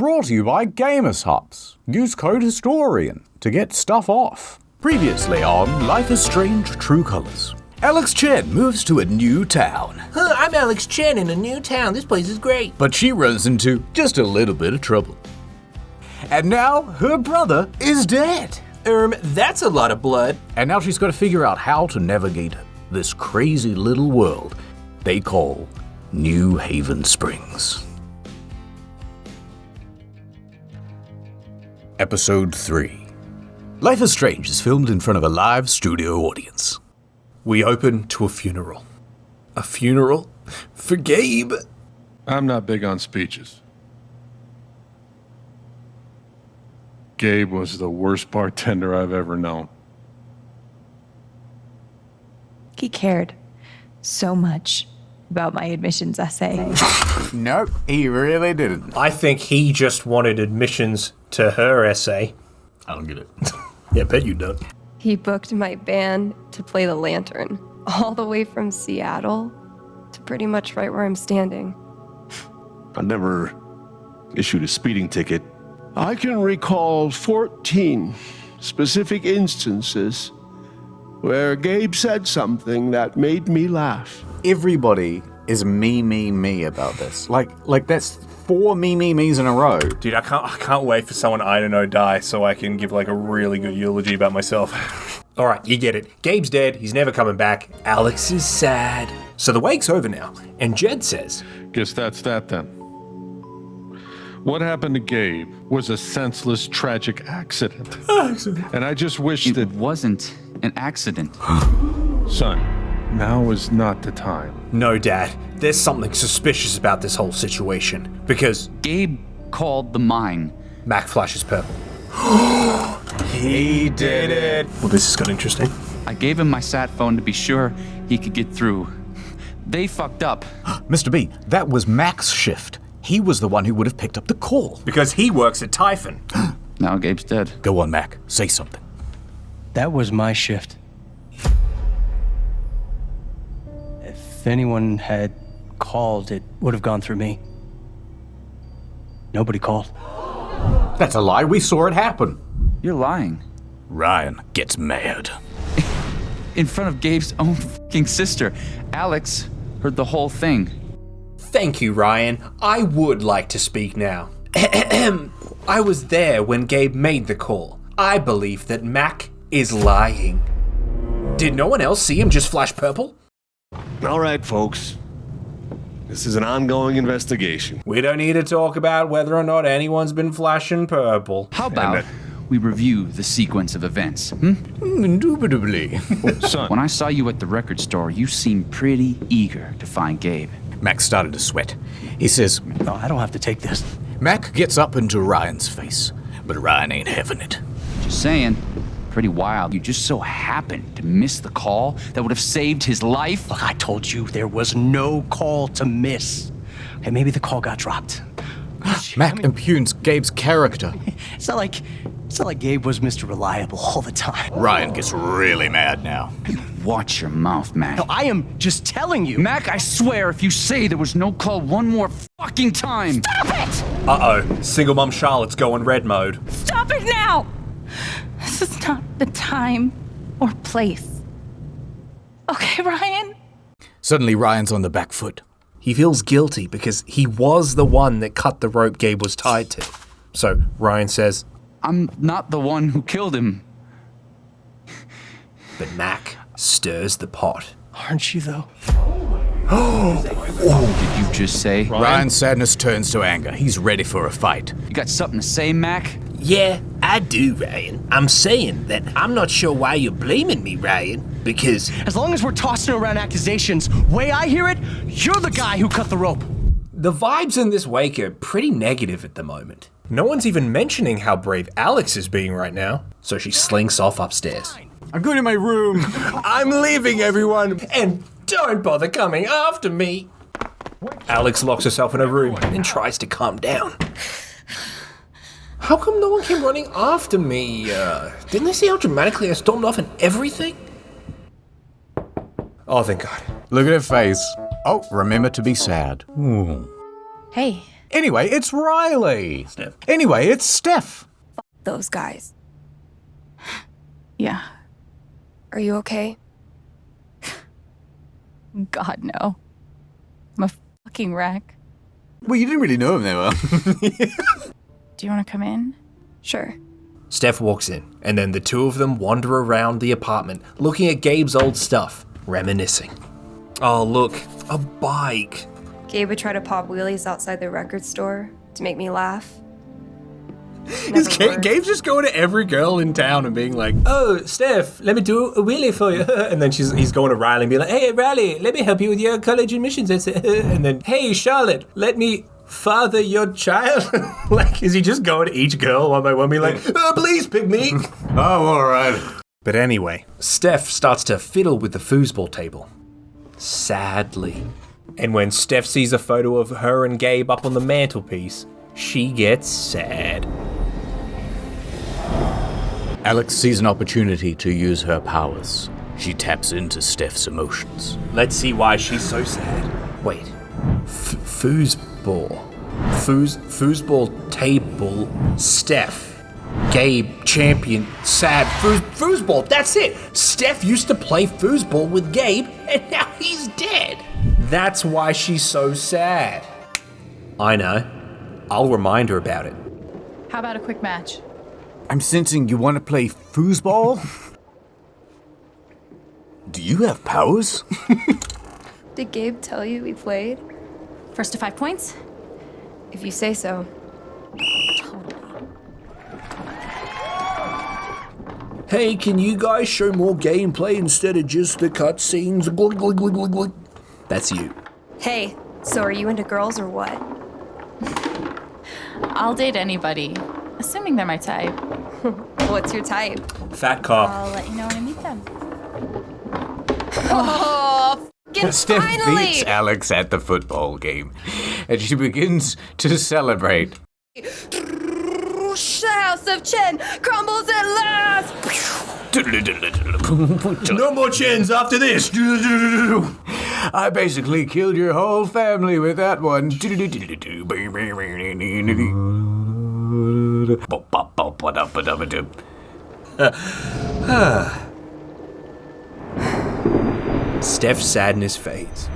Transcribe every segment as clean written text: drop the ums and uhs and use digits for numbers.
brought to you by Gamers Hops. Use code HISTORIAN to get stuff off. Previously on Life is Strange True Colors. Alex Chen moves to a new town. I'm Alex Chen in a new town. This place is great. But she runs into just a little bit of trouble. And now her brother is dead. That's a lot of blood. And now she's got to figure out how to navigate this crazy little world they call New Haven Springs. Episode 3. Life is Strange is filmed in front of a live studio audience. We open to a funeral. A funeral for Gabe. I'm not big on speeches. Gabe was the worst bartender I've ever known. He cared so much about my admissions essay. Nope, he really didn't. I think he just wanted admissions to her essay. I don't get it. Yeah, bet you don't. He booked my band to play the lantern, all the way from Seattle to pretty much right where I'm standing. I never issued a speeding ticket. I can recall 14 specific instances where Gabe said something that made me laugh. Everybody is me about this. Like that's 4 me's in a row. Dude, I can't wait for someone I don't know die so I can give like a really good eulogy about myself. All right, you get it. Gabe's dead. He's never coming back. Alex is sad. So the wake's over now, and Jed says, Guess that's that then. What happened to Gabe was a senseless, tragic accident. And I just wish It that... wasn't an accident. Son, now is not the time. No, Dad, there's something suspicious about this whole situation. Because Gabe called the mine. Mac flashes purple. He did it. Well, this has got interesting. I gave him my sat phone to be sure he could get through. They fucked up. Mr. B, that was Mac's shift. He was the one who would have picked up the call. Because he works at Typhon. Now Gabe's dead. Go on, Mac. Say something. That was my shift. If anyone had called, it would have gone through me. Nobody called. That's a lie. We saw it happen. You're lying. Ryan gets mad. In front of Gabe's own fucking sister. Alex heard the whole thing. Thank you, Ryan. I would like to speak now. I was there when Gabe made the call. I believe that Mac is lying. Did no one else see him just flash purple? All right, folks. This is an ongoing investigation. We don't need to talk about whether or not anyone's been flashing purple. How about we review the sequence of events? Indubitably. Son, When I saw you at the record store, you seemed pretty eager to find Gabe. Mac started to sweat. He says, No, I don't have to take this. Mac gets up into Ryan's face, but Ryan ain't having it. Just saying, pretty wild. You just so happened to miss the call that would have saved his life. Look, I told you there was no call to miss. Okay, maybe the call got dropped. Mac impugns Gabe's character. It's not like Gabe was Mr. Reliable all the time. Ryan gets really mad now. Watch your mouth, Mac. No, I am just telling you. Mac, I swear, if you say there was no call one more fucking time. Stop it! Uh-oh, single mom Charlotte's going red mode. Stop it now! This is not the time or place. Okay, Ryan? Suddenly Ryan's on the back foot. He feels guilty because he was the one that cut the rope Gabe was tied to. So Ryan says, I'm not the one who killed him. but Mac stirs the pot. Aren't you, though? Did you just say? Ryan's sadness turns to anger. He's ready for a fight. You got something to say, Mac? Yeah, I do, Ryan. I'm saying that I'm not sure why you're blaming me, Ryan, because... As long as we're tossing around accusations, way I hear it, you're the guy who cut the rope. The vibes in this wake are pretty negative at the moment. No one's even mentioning how brave Alex is being right now, so she slinks off upstairs. I'm going to my room. I'm leaving, everyone, and don't bother coming after me. Alex locks herself in her room and tries to calm down. How come no one came running after me? Didn't they see how dramatically I stormed off and everything? Oh, thank God. Look at her face. Oh, remember to be sad. Ooh. Hey, Anyway, it's Riley. Steph. Anyway, it's Steph. Those guys. Yeah. Are you okay? God, no. I'm a fucking wreck. Well, you didn't really know him there, well. Do you want to come in? Sure. Steph walks in, and then the two of them wander around the apartment, looking at Gabe's old stuff, reminiscing. Oh, look, a bike. Gabe would try to pop wheelies outside the record store to make me laugh. Never worked. Gabe's just going to every girl in town and being like, "Oh, Steph, let me do a wheelie for you." And then he's going to Riley and be like, "Hey, Riley, let me help you with your college admissions." And then, "Hey, Charlotte, let me father your child." Like, is he just going to each girl one by one, be like, "Please pick me." Oh, all right. But anyway, Steph starts to fiddle with the foosball table. Sadly. And when Steph sees a photo of her and Gabe up on the mantelpiece, she gets sad. Alex sees an opportunity to use her powers. She taps into Steph's emotions. Let's see why she's so sad. Wait. Foosball. Foosball table. Steph. Gabe, champion, sad. Foosball, that's it. Steph used to play foosball with Gabe, and now he's dead. That's why she's so sad. I know. I'll remind her about it. How about a quick match? I'm sensing you want to play foosball? Do you have powers? Did Gabe tell you we played? First to 5 points? If you say so. Hey, can you guys show more gameplay instead of just the cutscenes? Glug, glug, glug, glug, glug. That's you. Hey, so are you into girls or what? I'll date anybody, assuming they're my type. What's your type? Fat cop. I'll let you know when I meet them. Oh, Steph finally! beats Alex at the football game, and she begins to celebrate. House of Chen crumbles at last! No more chins after this. I basically killed your whole family with that one. Steph's sadness fades.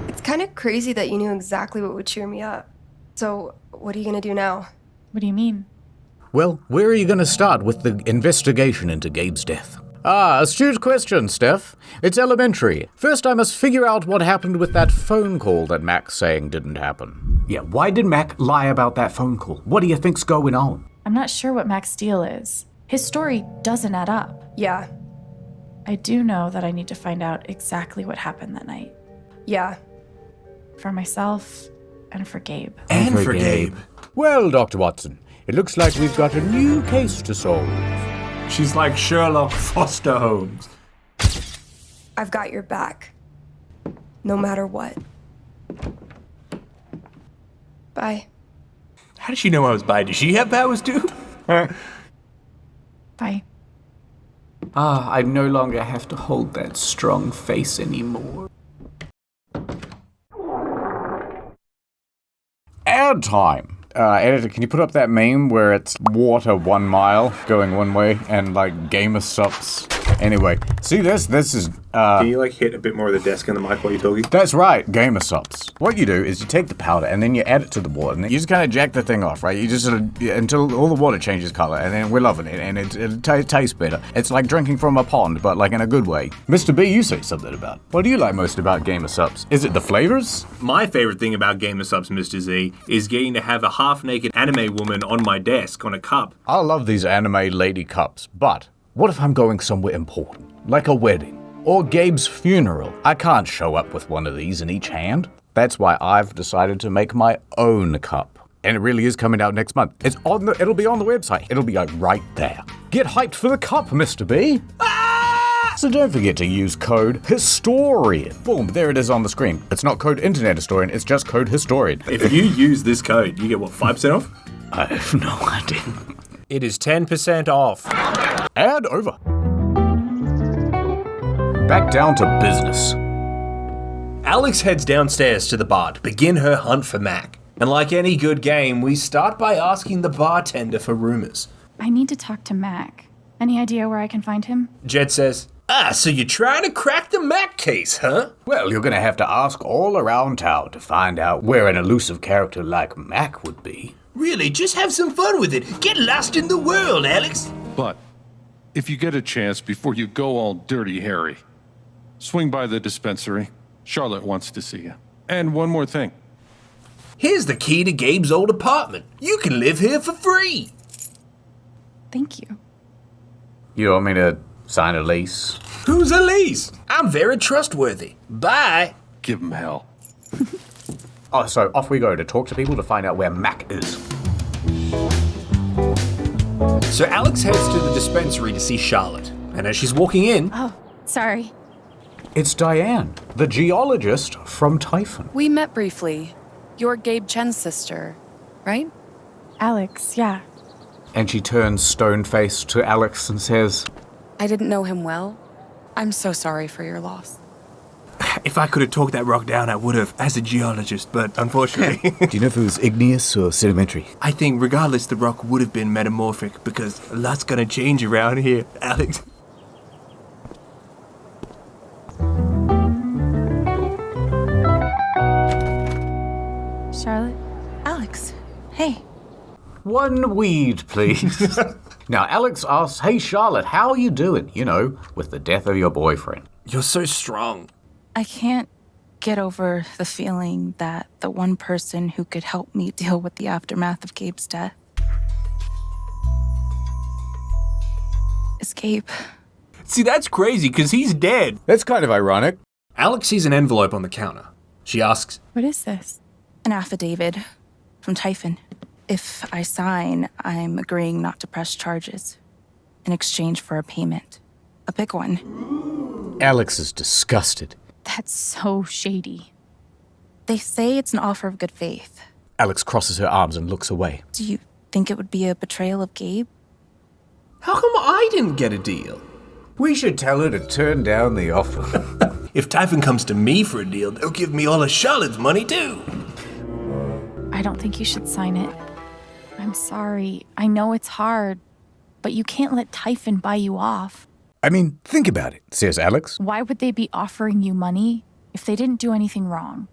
It's kind of crazy that you knew exactly what would cheer me up. So, what are you gonna do now? What do you mean? Well, where are you going to start with the investigation into Gabe's death? Ah, astute question, Steph. It's elementary. First, I must figure out what happened with that phone call that Mac's saying didn't happen. Yeah, why did Mac lie about that phone call? What do you think's going on? I'm not sure what Mac's deal is. His story doesn't add up. Yeah. I do know that I need to find out exactly what happened that night. Yeah. For myself and for Gabe. And for Gabe. Well, Dr. Watson, it looks like we've got a new case to solve. She's like Sherlock Foster Holmes. I've got your back. No matter what. Bye. How did she know I was bi? Does she have powers too? Bye. Ah, I no longer have to hold that strong face anymore. Ad time. Editor, can you put up that meme where it's water 1 mile going one way and like gamer sups? Anyway, see this? This is Can you like hit a bit more of the desk and the mic while you're talking? That's right, gamer sups. What you do is you take the powder and then you add it to the water and then you just kind of jack the thing off, right? You just sort of, until all the water changes color and then we're loving it and it tastes better. It's like drinking from a pond, but like in a good way. Mr. B, you say something about it. What do you like most about gamer sups? Is it the flavors? My favorite thing about Gamer Subs, Mr. Z, is getting to have a half-naked anime woman on my desk on a cup. I love these anime lady cups, but what if I'm going somewhere important, like a wedding or Gabe's funeral? I can't show up with one of these in each hand. That's why I've decided to make my own cup. And it really is coming out next month. It'll be on the website. It'll be like right there. Get hyped for the cup, Mr. B. So don't forget to use code HISTORIAN. Boom, there it is on the screen. It's not code Internet Historian, it's just code HISTORIAN. If you use this code, you get what, 5% off? I have no idea. It is 10% off. Ad over. Back down to business. Alex heads downstairs to the bar to begin her hunt for Mac. And like any good game, we start by asking the bartender for rumors. I need to talk to Mac. Any idea where I can find him? Jed says, so you're trying to crack the Mac case, huh? Well, you're gonna have to ask all around town to find out where an elusive character like Mac would be. Really, just have some fun with it. Get lost in the world, Alex. But if you get a chance before you go all dirty Harry, swing by the dispensary. Charlotte wants to see you. And one more thing. Here's the key to Gabe's old apartment. You can live here for free. Thank you. You want me to sign a lease? Who's Elise? I'm very trustworthy. Bye. Give him hell. Oh, so off we go to talk to people to find out where Mac is. So Alex heads to the dispensary to see Charlotte. And as she's walking in... Oh, sorry. It's Diane, the geologist from Typhon. We met briefly. You're Gabe Chen's sister, right? Alex, yeah. And she turns stone-faced to Alex and says, I didn't know him well. I'm so sorry for your loss. If I could have talked that rock down, I would have, as a geologist, but unfortunately... Do you know if it was igneous or sedimentary? I think regardless, the rock would have been metamorphic, because a lot's gonna change around here, Alex. Charlotte? Alex, hey. One weed, please. Now, Alex asks, hey, Charlotte, how are you doing? You know, with the death of your boyfriend. You're so strong. I can't get over the feeling that the one person who could help me deal with the aftermath of Gabe's death is Gabe. See, that's crazy, because he's dead. That's kind of ironic. Alex sees an envelope on the counter. She asks, What is this? An affidavit from Typhon. If I sign, I'm agreeing not to press charges in exchange for a payment. A big one. Alex is disgusted. That's so shady. They say it's an offer of good faith. Alex crosses her arms and looks away. Do you think it would be a betrayal of Gabe? how come I didn't get a deal? We should tell her to turn down the offer. If Typhon comes to me for a deal, they'll give me all of Charlotte's money too. I don't think you should sign it. I'm sorry. I know it's hard, but you can't let Typhon buy you off. I mean, think about it, says Alex. Why would they be offering you money if they didn't do anything wrong?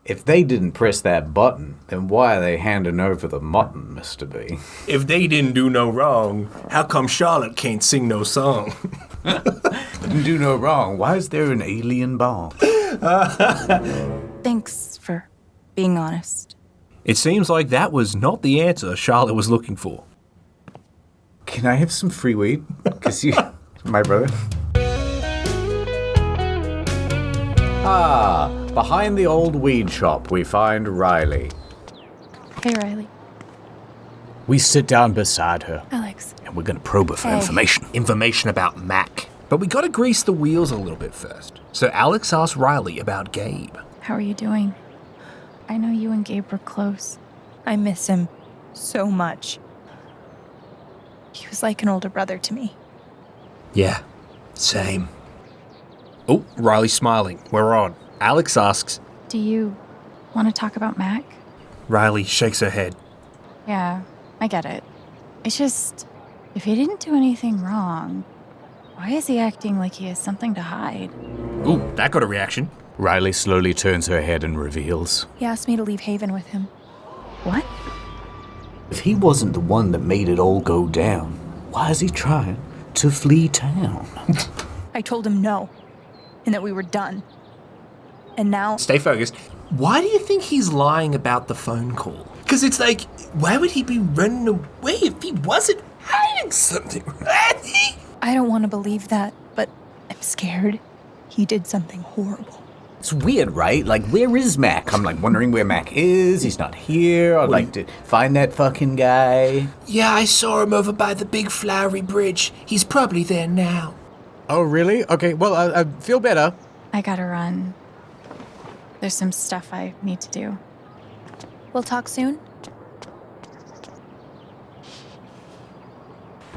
If they didn't press that button, then why are they handing over the mutton, Mr. B? If they didn't do no wrong, how come Charlotte can't sing no song? Didn't do no wrong. Why is there an alien bomb? Thanks for being honest. It seems like that was not the answer Charlotte was looking for. Can I have some free weed? Because you, my brother. Ah, behind the old weed shop, we find Riley. Hey, Riley. We sit down beside her, Alex. and we're going to probe her for information. Information about Mac. But we gotta grease the wheels a little bit first. So Alex asks Riley about Gabe. How are you doing? I know you and Gabe were close. I miss him so much. He was like an older brother to me. Yeah, same. Oh, Riley's smiling. We're on. Alex asks. Do you want to talk about Mac? Riley shakes her head. Yeah, I get it. It's just, if he didn't do anything wrong, why is he acting like he has something to hide? Ooh, that got a reaction. Riley slowly turns her head and reveals. He asked me to leave Haven with him. What? If he wasn't the one that made it all go down, why is he trying to flee town? I told him no, and that we were done. And now... Stay focused. Why do you think he's lying about the phone call? Because it's like, why would he be running away if he wasn't hiding something, right? I don't want to believe that, but I'm scared. He did something horrible. It's weird, right? Like, where is Mac? I'm like wondering where Mac is. He's not here. I'd like to find that fucking guy. Yeah, I saw him over by the big flowery bridge. He's probably there now. Oh, really? Okay, well, I feel better. I gotta run. There's some stuff I need to do. We'll talk soon?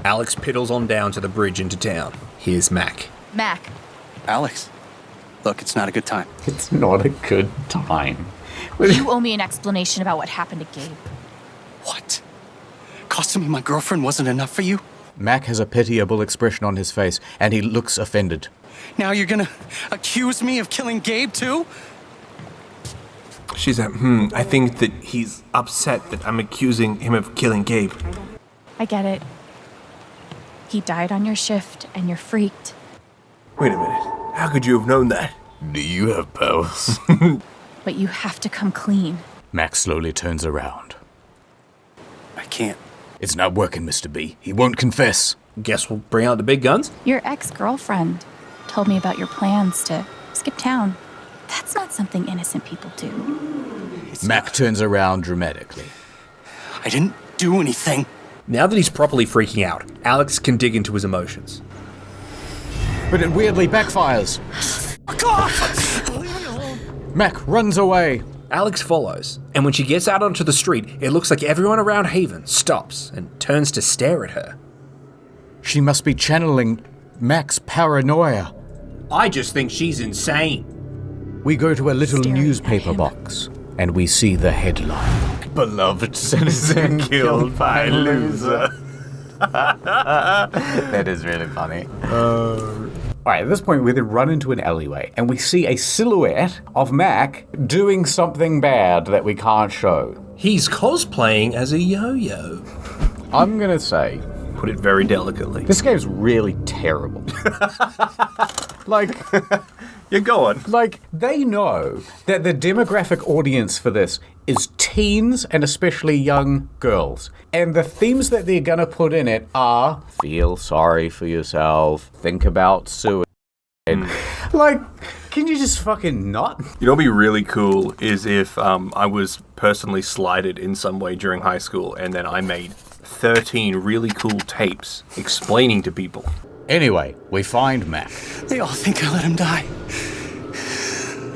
Alex piddles on down to the bridge into town. Here's Mac. Mac. Alex, look, it's not a good time. It's not a good time. You owe me an explanation about what happened to Gabe. What? Costing me my girlfriend wasn't enough for you? Mac has a pitiable expression on his face, and he looks offended. Now you're gonna accuse me of killing Gabe too? She's like, I think that he's upset that I'm accusing him of killing Gabe. I get it. He died on your shift, and you're freaked. Wait a minute. How could you have known that? Do you have powers? But you have to come clean. Mac slowly turns around. I can't. It's not working, Mr. B. He won't confess. Guess we'll bring out the big guns? Your ex-girlfriend told me about your plans to skip town. That's not something innocent people do. Mac turns around dramatically. I didn't do anything. Now that he's properly freaking out, Alex can dig into his emotions. But it weirdly backfires. Fuck off! Leave me alone. Mac runs away. Alex follows, and when she gets out onto the street, it looks like everyone around Haven stops and turns to stare at her. She must be channeling Mac's paranoia. I just think she's insane. We go to a little Staring newspaper at him. box, and we see the headline. Beloved citizen killed by loser. That is really funny. Alright, at this point we then run into an alleyway, and we see a silhouette of Mac doing something bad that we can't show. He's cosplaying as a yo-yo. I'm gonna say, Put it very delicately. this game's really terrible. Like... You're going. Like, they know that the demographic audience for this is teens and especially young girls. And the themes that they're gonna put in it are feel sorry for yourself, think about suicide. Like, can you just fucking not? You know what'd be really cool is if I was personally slighted in some way during high school and then I made 13 really cool tapes explaining to people. Anyway, we find Mac, They all think I let him die.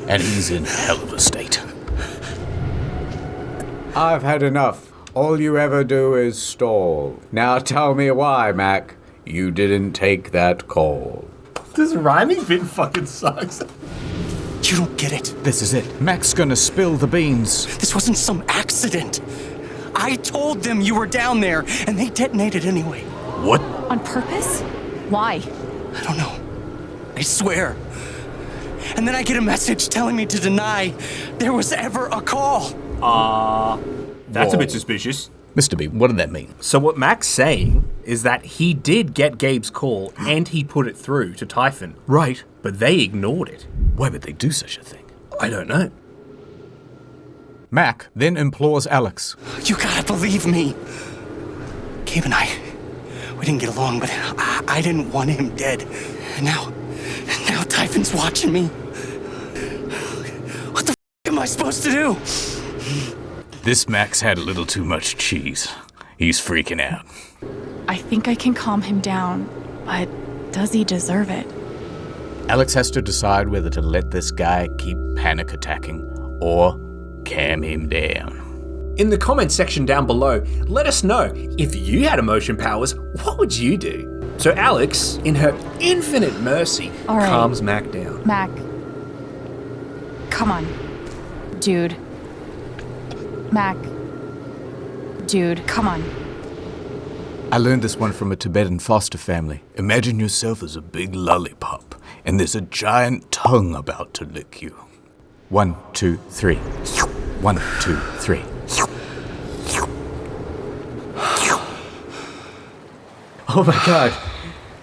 and he's in hell of a state. I've had enough. All you ever do is stall. Now tell me why, Mac, you didn't take that call. This rhyming bit fucking sucks. You don't get it. This is it. Mac's gonna spill the beans. This wasn't some accident. I told them you were down there, and they detonated anyway. What? On purpose? Why? I don't know. I swear. And then I get a message telling me to deny there was ever a call. That's Whoa. a bit suspicious. Mr. B, what did that mean? So what Mac's saying is that he did get Gabe's call and he put it through to Typhon. Right. But they ignored it. Why would they do such a thing? I don't know. Mac then implores Alex. You gotta believe me. Gabe and I, we didn't get along, but I didn't want him dead. And now Typhon's watching me. What the am I supposed to do? This Mac's had a little too much cheese. He's freaking out. I think I can calm him down, but does he deserve it? Alex has to decide whether to let this guy keep panic attacking or calm him down. In the comment section down below, let us know if you had emotion powers, what would you do? So Alex, in her infinite mercy, All right. calms Mac down. Mac. Come on. Dude. Mac. Dude, come on. I learned this one from a Tibetan foster family. Imagine yourself as a big lollipop, and there's a giant tongue about to lick you. 1, 2, 3. 1, 2, 3. Oh my god,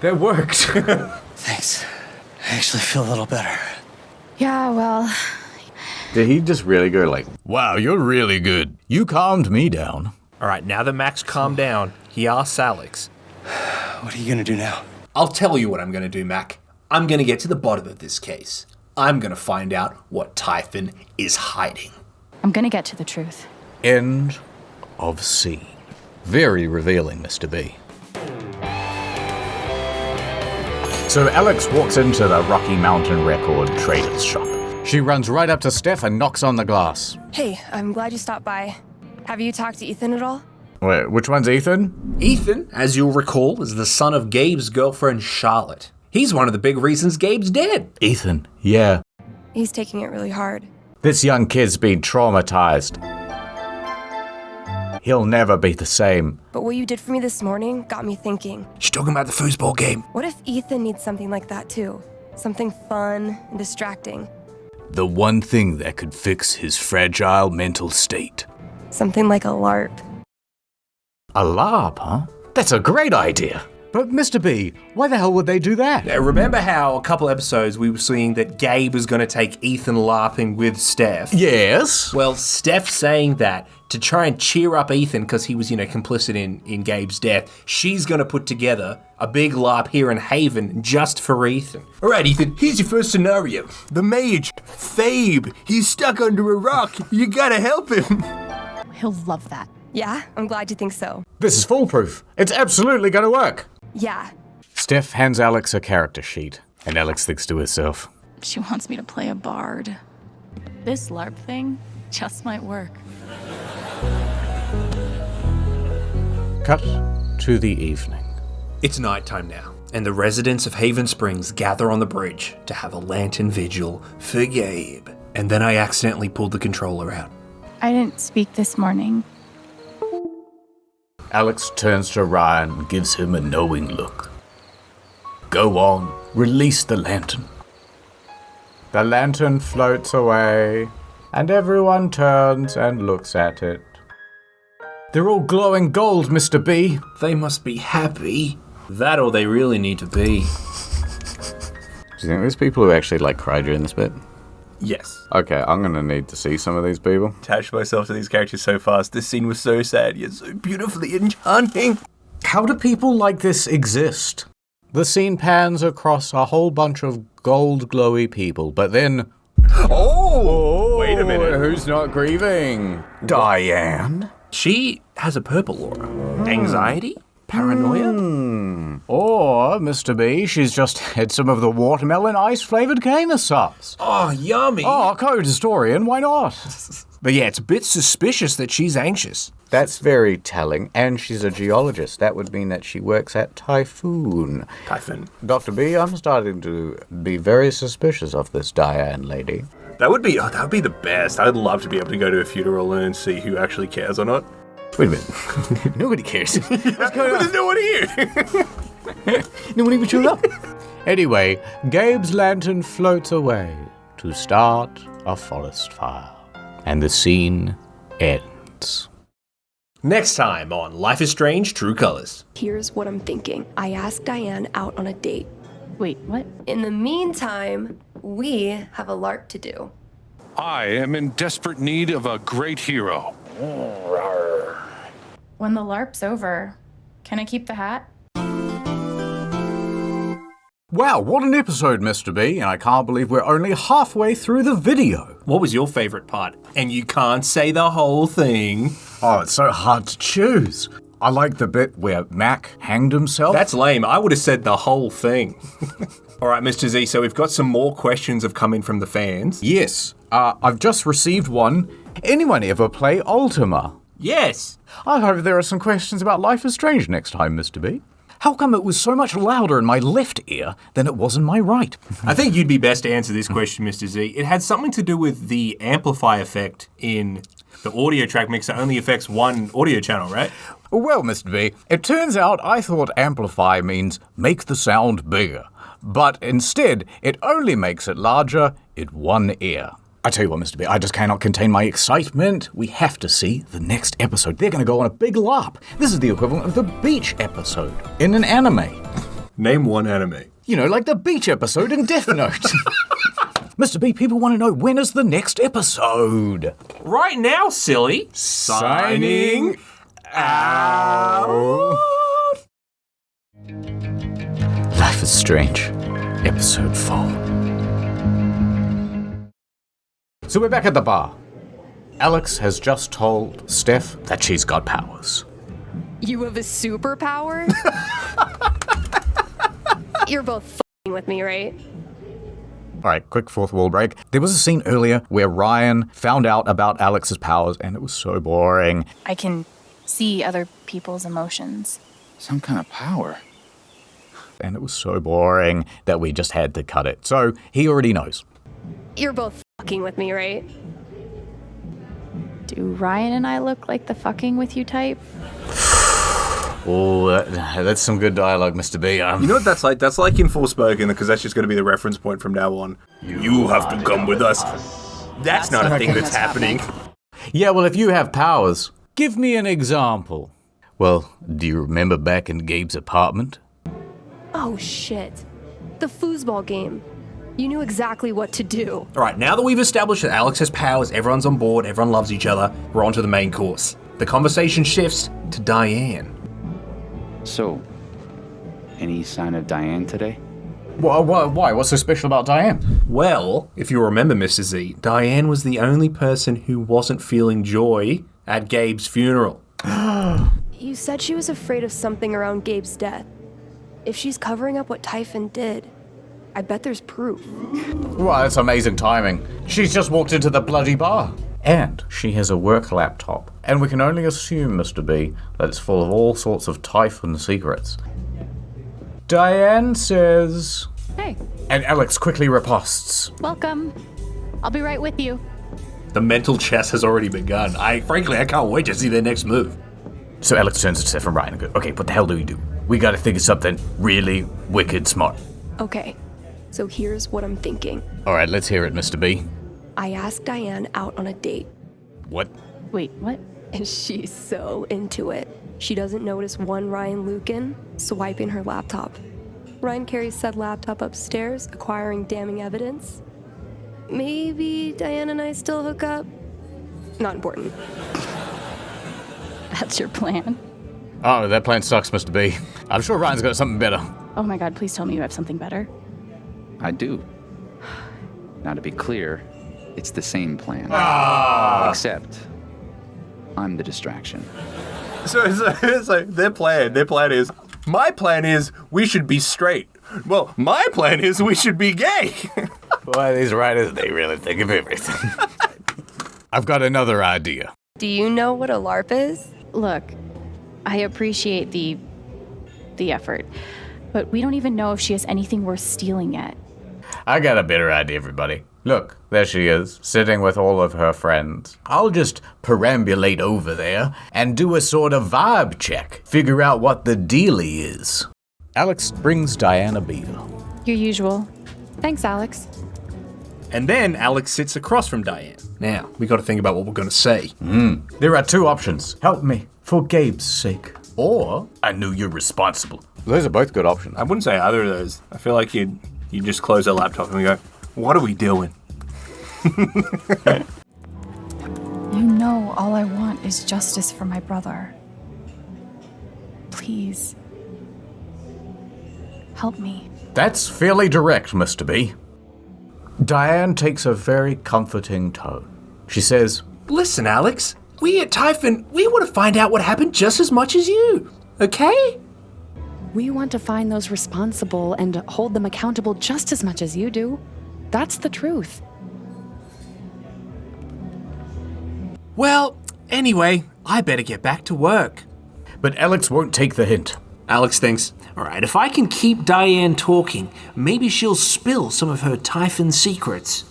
that worked. Thanks. I actually feel a little better. Yeah, well, Did he just really go like, wow, you're really good. You calmed me down. All right, now that Mac's calmed down, he asks Alex, What are you gonna do now? I'll tell you what I'm going to do, Mac. I'm going to get to the bottom of this case. I'm going to find out what Typhon is hiding. I'm gonna get to the truth. End of scene. Very revealing, Mr. B. So Alex walks into the Rocky Mountain Record trader's shop. She runs right up to Steph and knocks on the glass. Hey, I'm glad you stopped by. Have you talked to Ethan at all? Wait, which one's Ethan? Ethan, as you'll recall, is the son of Gabe's girlfriend, Charlotte. He's one of the big reasons Gabe's dead. Ethan, yeah. He's taking it really hard. This young kid's been traumatized. He'll never be the same. But what you did for me this morning got me thinking. She's talking about the foosball game. What if Ethan needs something like that too? Something fun and distracting. The one thing that could fix his fragile mental state. Something like a LARP. A LARP, huh? That's a great idea. But Mr. B, why the hell would they do that? Now, remember how a couple episodes we were seeing that Gabe was going to take Ethan LARPing with Steph? Yes. Well, Steph's saying that to try and cheer up Ethan because he was, complicit in Gabe's death. She's going to put together a big LARP here in Haven just for Ethan. All right, Ethan, here's your first scenario. The mage, Fabe, he's stuck under a rock. You gotta help him. He'll love that. Yeah, I'm glad you think so. This is foolproof. It's absolutely gonna work. Yeah. Steph hands Alex a character sheet, and Alex thinks to herself, She wants me to play a bard. This LARP thing just might work. Cut to the evening. It's nighttime now, and the residents of Haven Springs gather on the bridge to have a lantern vigil for Gabe. And then I accidentally pulled the controller out. I didn't speak this morning. Alex turns to Ryan and gives him a knowing look. Go on, release the lantern. The lantern floats away, and everyone turns and looks at it. They're all glowing gold, Mr. B. They must be happy. That or they really need to be. Do you think there's people who actually cry during this bit? Yes. Okay, I'm gonna need to see some of these people. Attached myself to these characters so fast. This scene was so sad, yet so beautifully enchanting. How do people like this exist? The scene pans across a whole bunch of gold glowy people, but then... Oh! Wait a minute. Who's not grieving? Diane? She has a purple aura. Anxiety? Paranoia? Or, Mr. B, she's just had some of the watermelon ice-flavored gamer subs. Oh, yummy. Oh, code historian, why not? But yeah, it's a bit suspicious that she's anxious. That's very telling, and she's a geologist. That would mean that she works at Typhon. Typhon. Dr. B, I'm starting to be very suspicious of this Diane lady. That would be the best. I'd love to be able to go to a funeral and see who actually cares or not. Wait a minute. Nobody cares. What's going on? There's no one here. No one even showed up. Anyway, Gabe's lantern floats away to start a forest fire. And the scene ends. Next time on Life is Strange: True Colors. Here's what I'm thinking. I asked Diane out on a date. Wait, what? In the meantime, we have a LARP to do. I am in desperate need of a great hero. When the LARP's over, can I keep the hat? Wow, what an episode, Mr. B, and I can't believe we're only halfway through the video. What was your favorite part? And you can't say the whole thing. Oh, it's so hard to choose. I like the bit where Mac hanged himself. That's lame. I would have said the whole thing. All right, Mr. Z, so we've got some more questions have come in from the fans. Yes. I've just received one. Anyone ever play Ultima? Yes. I hope there are some questions about Life is Strange next time, Mr. B. How come it was so much louder in my left ear than it was in my right? I think you'd be best to answer this question, Mr. Z. It had something to do with the amplify effect in the audio track mix that only affects one audio channel, right? Well, Mr. B, it turns out I thought amplify means make the sound bigger. But instead, it only makes it larger in one ear. I tell you what, Mr. B, I just cannot contain my excitement. We have to see the next episode. They're going to go on a big LARP. This is the equivalent of the beach episode in an anime. Name one anime. You know, like the beach episode in Death Note. Mr. B, people want to know, when is the next episode? Right now, silly. Signing out. Life is Strange, episode 4. So we're back at the bar. Alex has just told Steph that she's got powers. You have a superpower? You're both f***ing with me, right? All right, quick fourth wall break. There was a scene earlier where Ryan found out about Alex's powers, and it was so boring. I can see other people's emotions. Some kind of power. And it was so boring that we just had to cut it. So he already knows. You're both f***ing with me, right? Do Ryan and I look like the fucking with you type? Oh, that's some good dialogue, Mr. B. You know what that's like? That's like in Forspoken, because that's just going to be the reference point from now on. You have to come with us. That's not a thing that's happening. Yeah, well, if you have powers, give me an example. Well, do you remember back in Gabe's apartment? Oh shit. The foosball game. You knew exactly what to do. Alright, now that we've established that Alex has powers, everyone's on board, everyone loves each other, we're on to the main course. The conversation shifts to Diane. So, any sign of Diane today? Why? What's so special about Diane? Well, if you remember, Mr. Z, Diane was the only person who wasn't feeling joy at Gabe's funeral. You said she was afraid of something around Gabe's death. If she's covering up what Typhon did, I bet there's proof. Well, that's amazing timing. She's just walked into the bloody bar. And she has a work laptop. And we can only assume, Mr. B, that it's full of all sorts of Typhon secrets. Diane says... Hey. And Alex quickly riposts. Welcome. I'll be right with you. The mental chess has already begun. Frankly, I can't wait to see their next move. So Alex turns to Steph and Ryan and goes, okay, what the hell do we do? We gotta think of something really wicked smart. Okay, so here's what I'm thinking. Alright, let's hear it, Mr. B. I asked Diane out on a date. What? Wait, what? And she's so into it. She doesn't notice one Ryan Lucan swiping her laptop. Ryan carries said laptop upstairs, acquiring damning evidence. Maybe Diane and I still hook up? Not important. That's your plan? Oh, that plan sucks, Mr. B. I'm sure Ryan's got something better. Oh my god, please tell me you have something better. I do. Now, to be clear, it's the same plan. Except, I'm the distraction. So their plan is, my plan is we should be straight. Well, my plan is we should be gay. Boy, these writers, they really think of everything. I've got another idea. Do you know what a LARP is? Look, I appreciate the effort, but we don't even know if she has anything worth stealing yet. I got a better idea, everybody. Look, there she is, sitting with all of her friends. I'll just perambulate over there and do a sort of vibe check, figure out what the dealie is. Alex brings Diane a beer. Your usual. Thanks, Alex. And then Alex sits across from Diane. Now, we got to think about what we're going to say. There are two options. Help me, for Gabe's sake. Or, I knew you're responsible. Those are both good options. I wouldn't say either of those. I feel like you'd just close a laptop and we go, what are we doing? You know all I want is justice for my brother. Please. Help me. That's fairly direct, Mr. B. Diane takes a very comforting tone. She says, Listen, Alex, we at Typhon, we want to find out what happened just as much as you, okay? We want to find those responsible and hold them accountable just as much as you do. That's the truth. Well, anyway, I better get back to work. But Alex won't take the hint. Alex thinks, all right, if I can keep Diane talking, maybe she'll spill some of her Typhon secrets.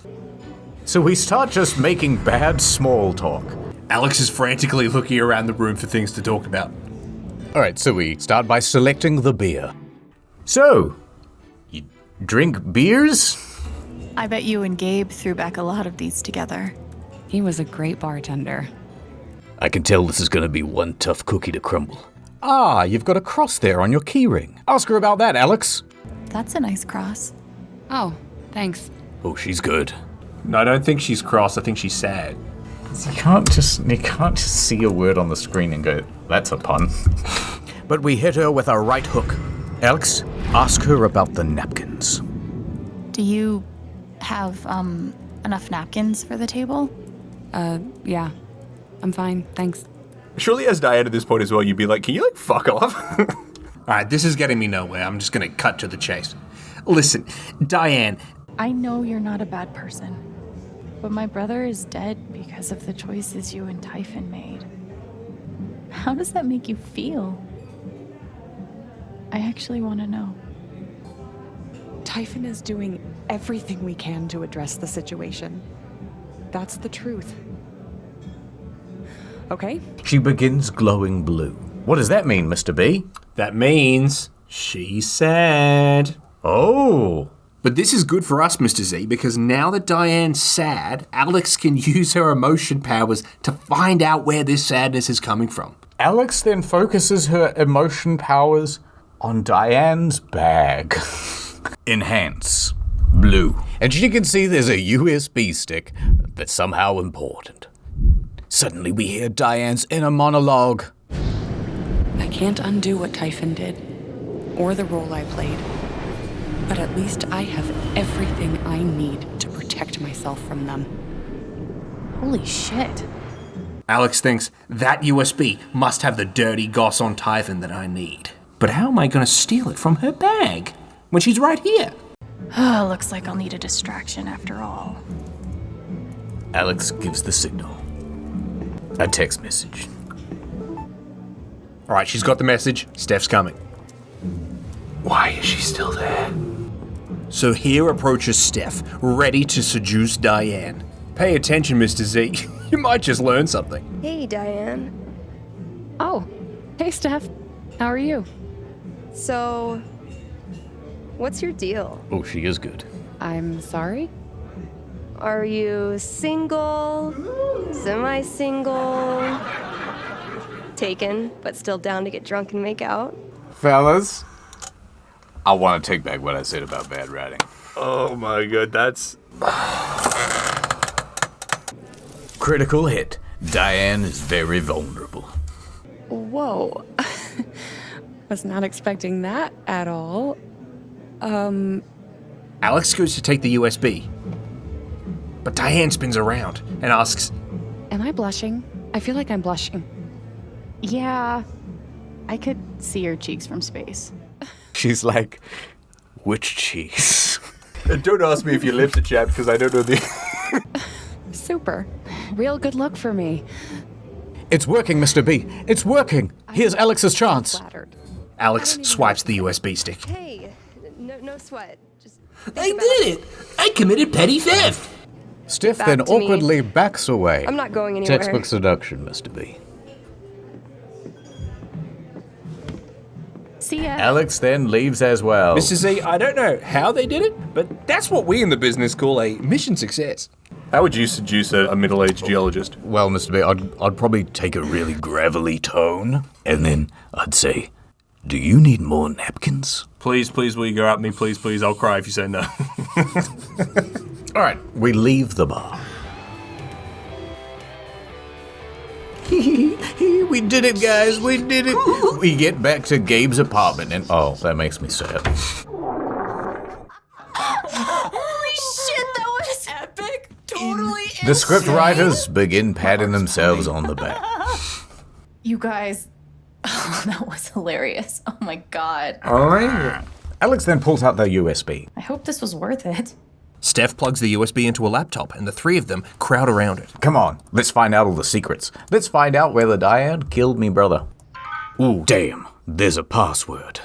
So we start just making bad small talk. Alex is frantically looking around the room for things to talk about. All right, so we start by selecting the beer. So, you drink beers? I bet you and Gabe threw back a lot of these together. He was a great bartender. I can tell this is going to be one tough cookie to crumble. Ah, you've got a cross there on your keyring. Ask her about that, Alex. That's a nice cross. Oh, thanks. Oh, she's good. No, I don't think she's cross. I think she's sad. You can't just see a word on the screen and go, that's a pun. But we hit her with a right hook. Alex, ask her about the napkins. Do you have, enough napkins for the table? Yeah. I'm fine, thanks. Surely as Diane at this point as well, you'd be like, can you fuck off? All right, this is getting me nowhere. I'm just going to cut to the chase. Listen, Diane. I know you're not a bad person, but my brother is dead because of the choices you and Typhon made. How does that make you feel? I actually want to know. Typhon is doing everything we can to address the situation. That's the truth. okay? She begins glowing blue. What does that mean, Mr. B? That means she's sad. Oh. But this is good for us, Mr. Z, because now that Diane's sad, Alex can use her emotion powers to find out where this sadness is coming from. Alex then focuses her emotion powers on Diane's bag. Enhance. Blue. And she can see there's a USB stick that's somehow important. Suddenly we hear Diane's inner monologue. I can't undo what Typhon did, or the role I played. But at least I have everything I need to protect myself from them. Holy shit. Alex thinks that USB must have the dirty goss on Typhon that I need. But how am I going to steal it from her bag when she's right here? Looks like I'll need a distraction after all. Alex gives the signal. A text message. All right, she's got the message. Steph's coming. Why is she still there? So here approaches Steph, ready to seduce Diane. Pay attention, Mr. Z. You might just learn something. Hey, Diane. Oh, hey, Steph. How are you? So, what's your deal? Oh, she is good. I'm sorry? Are you single? Semi-single? Taken, but still down to get drunk and make out? Fellas, I want to take back what I said about bad writing. Oh my god, that's... Critical hit. Diane is very vulnerable. Whoa. Was not expecting that at all. Alex goes to take the USB. But Diane spins around and asks, Am I blushing? I feel like I'm blushing. Yeah, I could see your cheeks from space. She's like, which cheese? Don't ask me if your lips are chapped, because I don't know the... Super. Real good look for me. It's working, Mr. B. It's working. Here's Alex's chance. Flattered. Alex swipes the USB stick. Hey, no sweat. Just I did it! I committed petty theft! Steph Back then to me. awkwardly backs away. I'm not going anywhere. Textbook seduction, Mr. B. See ya. Alex then leaves as well. Mr. Z, I don't know how they did it, but that's what we in the business call a mission success. How would you seduce a middle-aged geologist? Well, Mr. B, I'd probably take a really gravelly tone, and then I'd say, do you need more napkins? Please, will you go at me? Please, I'll cry if you say no. All right, we leave the bar. We did it, guys. We did it. We get back to Gabe's apartment, and oh, that makes me sad. Holy shit, that was epic. Totally The script writers begin patting themselves on the back. You guys, that was hilarious. Oh my god. Alex then pulls out their USB. I hope this was worth it. Steph plugs the USB into a laptop, and the three of them crowd around it. Come on, let's find out all the secrets. Let's find out where the Diane killed me brother. Ooh, damn, there's a password.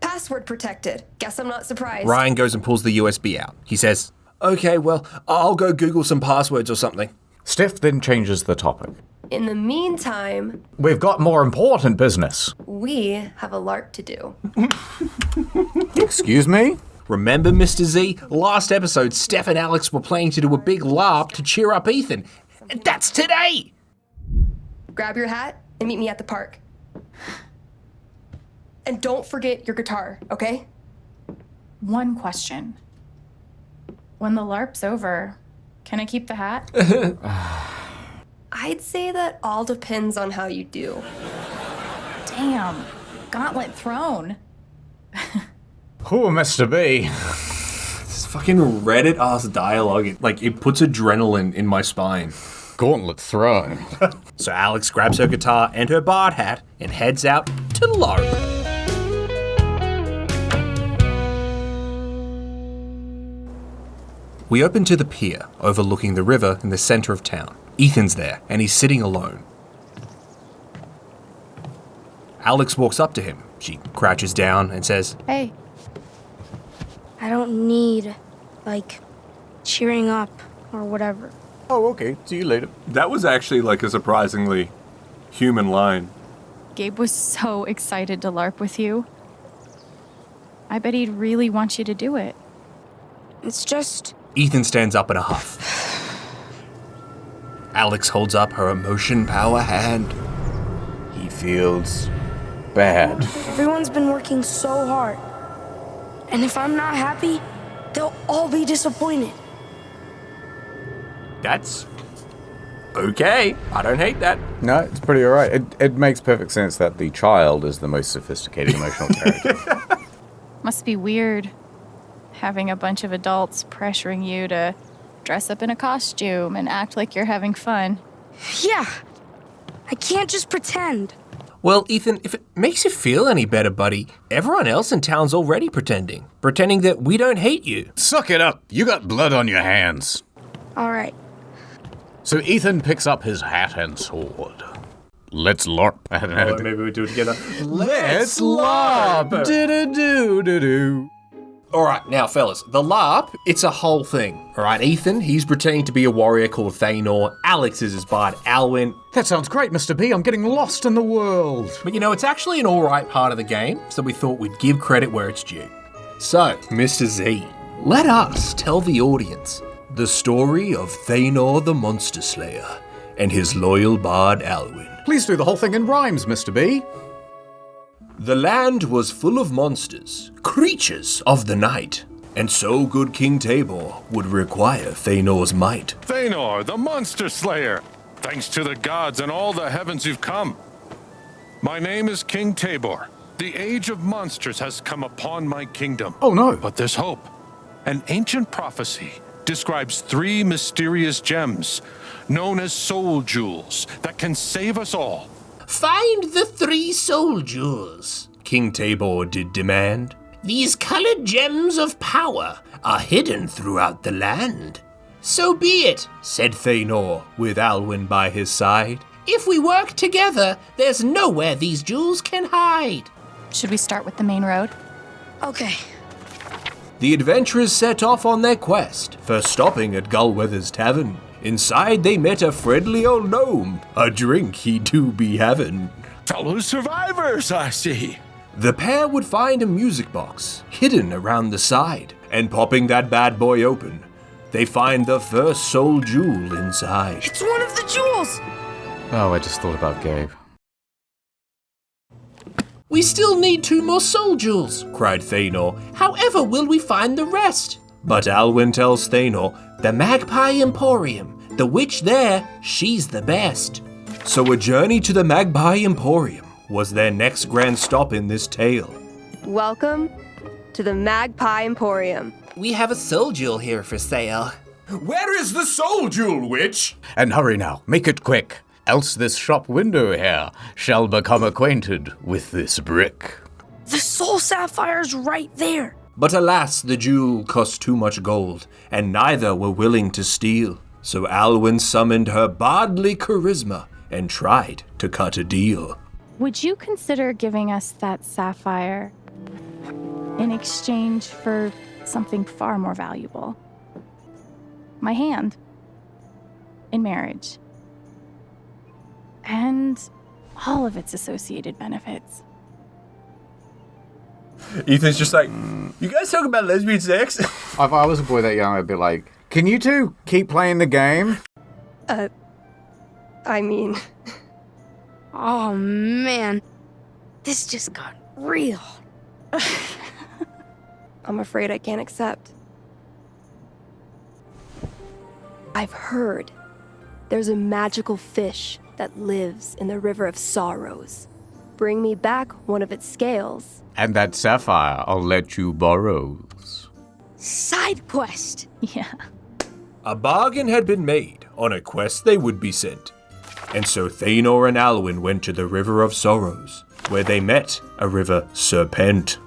Password protected. Guess I'm not surprised. Ryan goes and pulls the USB out. He says, okay, well, I'll go Google some passwords or something. Steph then changes the topic. In the meantime, We've got more important business. we have a LARP to do. Excuse me? Remember, Mr. Z? Last episode, Steph and Alex were planning to do a big LARP to cheer up Ethan. And that's today! Grab your hat and meet me at the park. And don't forget your guitar, okay? One question. When the LARP's over, can I keep the hat? I'd say that all depends on how you do. Damn. Gauntlet thrown. Who, Mr. B? This fucking Reddit-ass dialogue, it puts adrenaline in my spine. Gauntlet thrown. So Alex grabs her guitar and her bard hat and heads out to the LARP. We open to the pier overlooking the river in the center of town. Ethan's there, and he's sitting alone. Alex walks up to him. She crouches down and says, Hey. I don't need, cheering up or whatever. Oh, okay. See you later. That was actually a surprisingly human line. Gabe was so excited to LARP with you. I bet he'd really want you to do it. It's just... Ethan stands up in a huff. Alex holds up her emotion power hand. He feels bad. Everyone's been working so hard. And if I'm not happy, they'll all be disappointed. That's okay. I don't hate that. No, it's pretty alright. It makes perfect sense that the child is the most sophisticated emotional character. Must be weird having a bunch of adults pressuring you to dress up in a costume and act like you're having fun. Yeah. I can't just pretend. Well, Ethan, if it makes you feel any better, buddy, everyone else in town's already pretending. Pretending that we don't hate you. Suck it up. You got blood on your hands. All right. So Ethan picks up his hat and sword. Let's LARP. Oh, maybe we do it together. Let's LARP. Do-do-do-do-do. All right, now, fellas, the LARP, it's a whole thing. All right, Ethan, he's pretending to be a warrior called Thanor. Alex is his bard, Alwyn. That sounds great, Mr. B. I'm getting lost in the world. But you know, it's actually an all right part of the game, so we thought we'd give credit where it's due. So, Mr. Z, let us tell the audience the story of Thanor the Monster Slayer and his loyal bard, Alwyn. Please do the whole thing in rhymes, Mr. B. The land was full of monsters, creatures of the night, and so good King Tabor would require Thanor's might. Thanor, the monster slayer! Thanks to the gods and all the heavens you've come. My name is King Tabor. The age of monsters has come upon my kingdom. Oh no. But there's hope. An ancient prophecy describes 3 mysterious gems, known as soul jewels, that can save us all. Find the 3 soul jewels, King Tabor did demand. These colored gems of power are hidden throughout the land. So be it, said Thanor, with Alwyn by his side. If we work together, there's nowhere these jewels can hide. Should we start with the main road? Okay. The adventurers set off on their quest, first stopping at Gullweather's Tavern. Inside they met a friendly old gnome. A drink he do be having. Fellow survivors, I see. The pair would find a music box hidden around the side, and popping that bad boy open, they find the first soul jewel inside. It's one of the jewels! Oh, I just thought about Gabe. We still need 2 more soul jewels, cried Thanor. However will we find the rest? But Alwyn tells Thanor, the Magpie Emporium, the witch there, she's the best. So a journey to the Magpie Emporium was their next grand stop in this tale. Welcome to the Magpie Emporium. We have a soul jewel here for sale. Where is the soul jewel, witch? And hurry now, make it quick, else this shop window here shall become acquainted with this brick. The soul sapphire's right there. But alas, the jewel cost too much gold, and neither were willing to steal. So Alwyn summoned her bardly charisma and tried to cut a deal. Would you consider giving us that sapphire in exchange for something far more valuable? My hand. In marriage. And all of its associated benefits. Ethan's just like, you guys talk about lesbian sex? If I was a boy that young, I'd be like, can you two keep playing the game? I mean... Oh, man. This just got real. I'm afraid I can't accept. I've heard there's a magical fish that lives in the River of Sorrows. Bring me back one of its scales. And that sapphire I'll let you borrow. Side quest. Yeah. A bargain had been made on a quest they would be sent. And so Thanor and Alwyn went to the River of Sorrows, where they met a river serpent.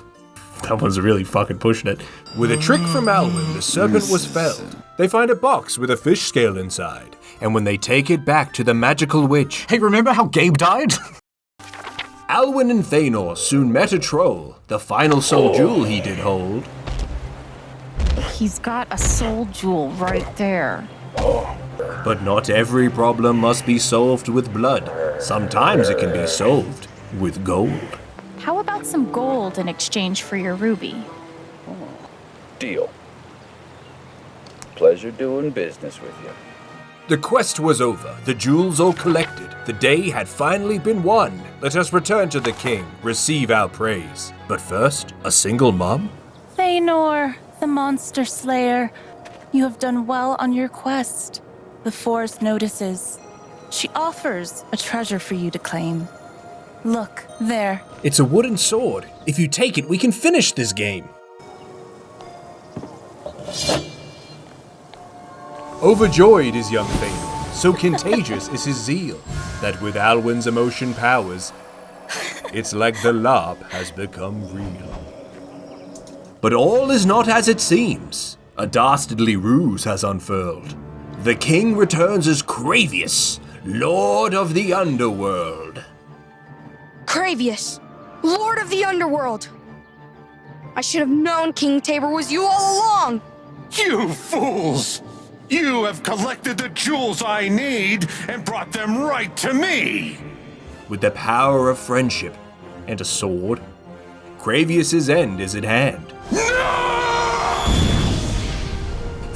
That one's really fucking pushing it. With a trick from Alwyn, the serpent was felled. They find a box with a fish scale inside, and when they take it back to the magical witch... Hey, remember how Gabe died? Alwyn and Thanor soon met a troll, the final soul jewel he did hold. He's got a soul jewel right there. But not every problem must be solved with blood. Sometimes it can be solved with gold. How about some gold in exchange for your ruby? Deal. Pleasure doing business with you. The quest was over, the jewels all collected. The day had finally been won. Let us return to the king, receive our praise. But first, a single mom? Thanor, the monster slayer, you have done well on your quest. The forest notices. She offers a treasure for you to claim. Look, there. It's a wooden sword. If you take it, we can finish this game. Overjoyed is young Thanor, so contagious is his zeal, that with Alwyn's emotion powers, it's like the LARP has become real. But all is not as it seems. A dastardly ruse has unfurled. The king returns as Cravius, Lord of the Underworld. Cravius, Lord of the Underworld. I should have known King Tabor was you all along. You fools! You have collected the jewels I need and brought them right to me! With the power of friendship and a sword, Cravius' end is at hand.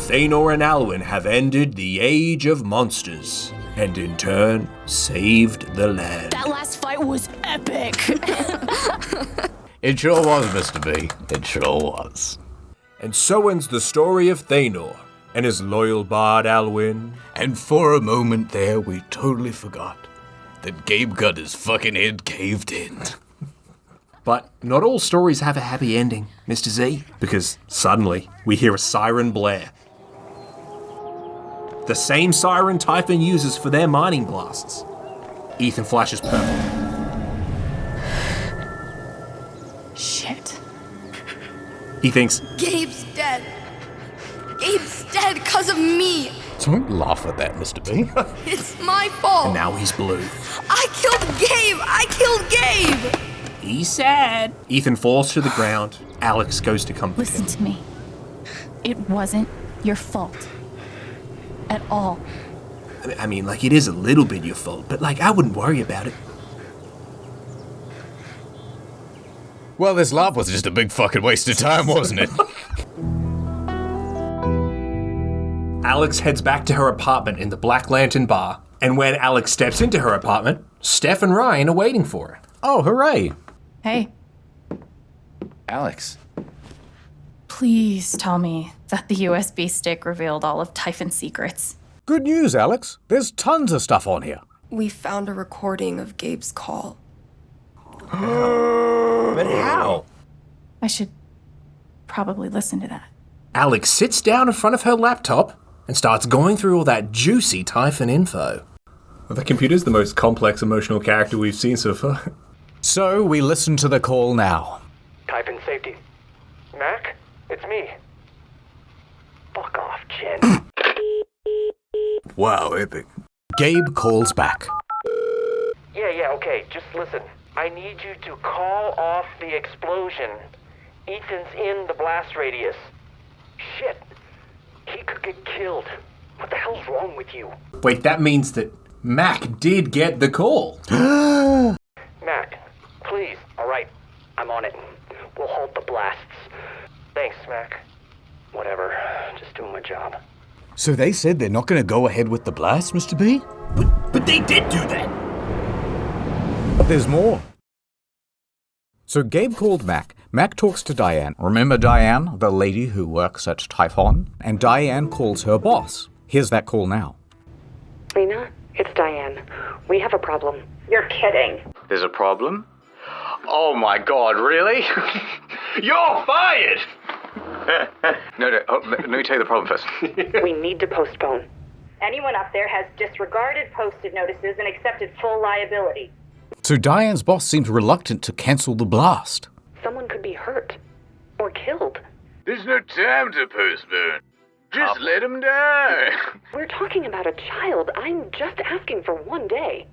Thanor and Alwyn have ended the Age of Monsters, and in turn, saved the land. That last fight was epic. It sure was, Mr. B. It sure was. And so ends the story of Thanor and his loyal bard Alwyn. And for a moment there, we totally forgot that Gabe got his fucking head caved in. But not all stories have a happy ending, Mr. Z, because suddenly we hear a siren blare. The same siren Typhon uses for their mining blasts. Ethan flashes purple. Shit. He thinks, Gabe's dead. Gabe's dead because of me. Don't laugh at that, Mr. B. It's my fault. and now he's blue. I killed Gabe. I killed Gabe. He's sad. Ethan falls to the ground. Alex goes to comfort Listen him. to me. It wasn't your fault. At all. I mean, like, it is a little bit your fault, but, like, I wouldn't worry about it. Well, this laugh was just a big fucking waste of time, wasn't it? Alex heads back to her apartment in the Black Lantern Bar, and when Alex steps into her apartment, Steph and Ryan are waiting for her. Oh, hooray. Hey, Alex. please tell me that the USB stick revealed all of Typhon's secrets. Good news, Alex. There's tons of stuff on here. We found a recording of Gabe's call. But how? I should probably listen to that. Alex sits down in front of her laptop and starts going through all that juicy Typhon info. Well, the computer's the most complex emotional character we've seen so far. So we listen to the call now. Typhon safety. Mac? It's me. Fuck off, Jen. Wow, epic. Gabe calls back. Yeah, okay, just listen. I need you to call off the explosion. Ethan's in the blast radius. Shit. He could get killed. What the hell's wrong with you? Wait, that means that Mac did get the call. Mac, please. Alright, I'm on it. We'll halt the blasts. Thanks, Mac. Whatever. Just doing my job. So they said they're not going to go ahead with the blast, Mr. B? But they did do that. But there's more. So Gabe called Mac. Mac talks to Diane. Remember Diane, the lady who works at Typhon? And Diane calls her boss. Here's that call now. Lena, it's Diane. We have a problem. You're kidding. There's a problem? Oh my god, really? You're fired! No, let me tell you the problem first. We need to postpone. Anyone up there has disregarded posted notices and accepted full liability. So Diane's boss seems reluctant to cancel the blast. Someone could be hurt. Or killed. There's no time to postpone. Just let him die. We're talking about a child. I'm just asking for one day.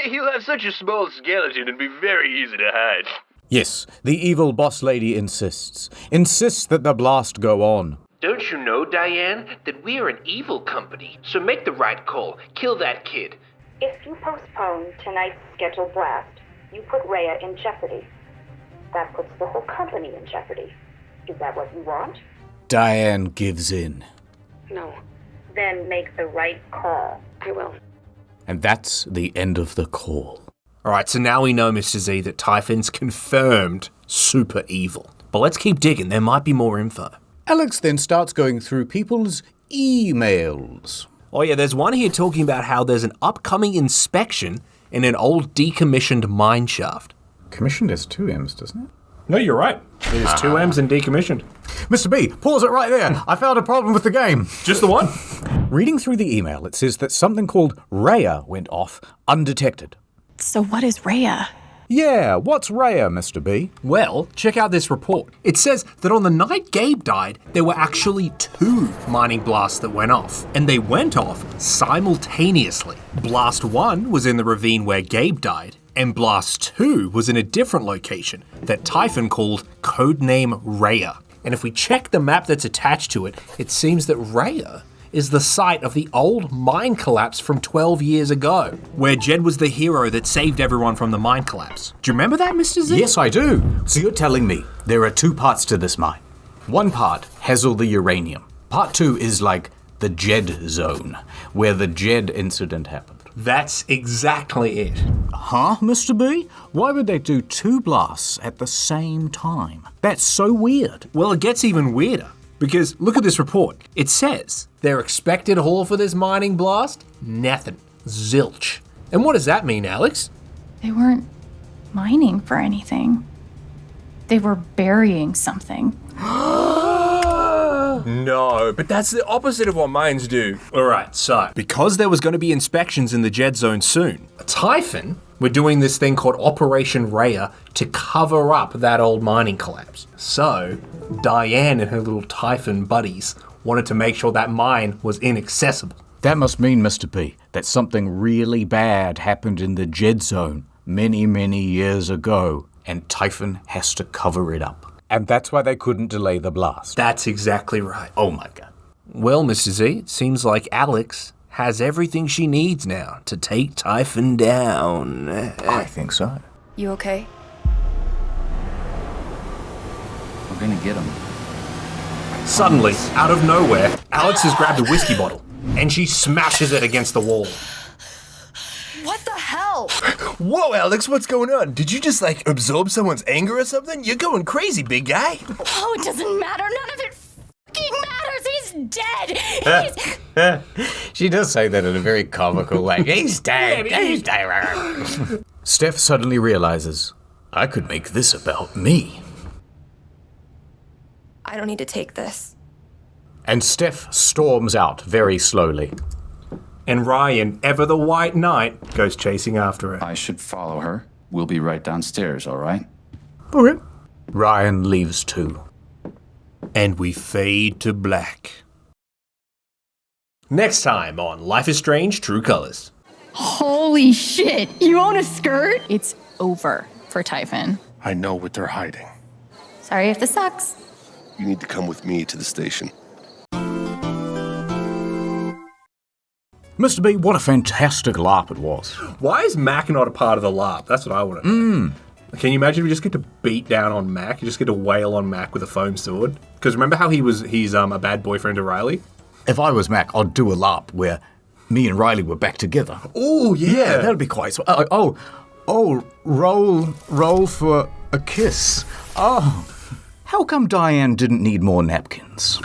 He'll have such a small skeleton it'd be very easy to hide. Yes, the evil boss lady insists. Insists that the blast go on. Don't you know, Diane, that we are an evil company? So make the right call. Kill that kid. If you postpone tonight's scheduled blast, you put Rhea in jeopardy. That puts the whole company in jeopardy. Is that what you want? Diane gives in. No. Then make the right call. I will. And that's the end of the call. Alright, so now we know, Mr. Z, that Typhon's confirmed super evil. But let's keep digging, there might be more info. Alex then starts going through people's emails. Oh yeah, there's one here talking about how there's an upcoming inspection in an old decommissioned mine shaft. Commissioned has 2 M's, doesn't it? No, you're right. It is 2 M's and decommissioned. Mr. B, pause it right there. I found a problem with the game. Just the one? Reading through the email, it says that something called Rhea went off undetected. So what is Rhea? Yeah, what's Rhea, Mr. B? Well, check out this report. It says that on the night Gabe died, there were actually 2 mining blasts that went off, and they went off simultaneously. Blast 1 was in the ravine where Gabe died, and Blast 2 was in a different location that Typhon called codename Rhea. And if we check the map that's attached to it, it seems that Rhea is the site of the old mine collapse from 12 years ago, where Jed was the hero that saved everyone from the mine collapse. Do you remember that, Mr. Z? Yes, I do. So you're telling me there are 2 parts to this mine. One part has all the uranium. Part 2 is like the Jed zone, where the Jed incident happened. That's exactly it. Huh, Mr. B? Why would they do 2 blasts at the same time? That's so weird. Well, it gets even weirder. Because look at this report. It says their expected haul for this mining blast? Nothing. Zilch. And what does that mean, Alex? They weren't mining for anything. They were burying something. No, but that's the opposite of what mines do. Alright, so because there was going to be inspections in the Jed zone soon, Typhon were doing this thing called Operation Rhea to cover up that old mining collapse. So Diane and her little Typhon buddies wanted to make sure that mine was inaccessible. That must mean, Mr. B, that something really bad happened in the Jed zone many, many years ago, and Typhon has to cover it up. And that's why they couldn't delay the blast. That's exactly right. Oh my god. Well, Mr. Z, it seems like Alex has everything she needs now to take Typhon down. I think so. You okay? We're gonna get him. Suddenly, out of nowhere, Alex has grabbed a whiskey bottle, and she smashes it against the wall. What the hell? Whoa, Alex, what's going on? Did you just, absorb someone's anger or something? You're going crazy, big guy. Oh, it doesn't matter. None of it fucking matters. He's dead. She does say that in a very comical way. He's dead. He's dead. Steph suddenly realizes, I could make this about me. I don't need to take this. And Steph storms out very slowly. And Ryan, ever the White Knight, goes chasing after her. I should follow her. We'll be right downstairs, all right? Okay. Ryan leaves too. And we fade to black. Next time on Life is Strange: True Colors. Holy shit. You own a skirt? It's over for Typhon. I know what they're hiding. Sorry if this sucks. You need to come with me to the station. Mr. B, what a fantastic LARP it was. Why is Mac not a part of the LARP? That's what I want to know. Can you imagine if you just get to beat down on Mac? You just get to wail on Mac with a foam sword? Because remember how he's a bad boyfriend to Riley? If I was Mac, I'd do a LARP where me and Riley were back together. Oh, yeah. That'd be quite... roll for a kiss. Oh, how come Diane didn't need more napkins?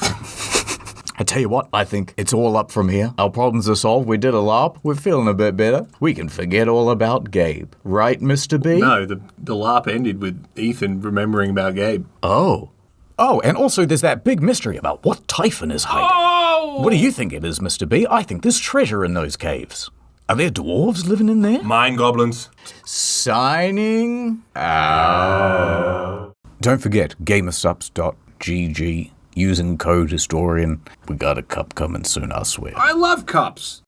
I tell you what, I think it's all up from here. Our problems are solved. We did a LARP. We're feeling a bit better. We can forget all about Gabe. Right, Mr. B? No, the LARP ended with Ethan remembering about Gabe. Oh, and also there's that big mystery about what Typhon is hiding. Oh! What do you think it is, Mr. B? I think there's treasure in those caves. Are there dwarves living in there? Mine goblins. Signing out. Don't forget, gamersups.gg. Using code historian. We got a cup coming soon, I swear. I love cups.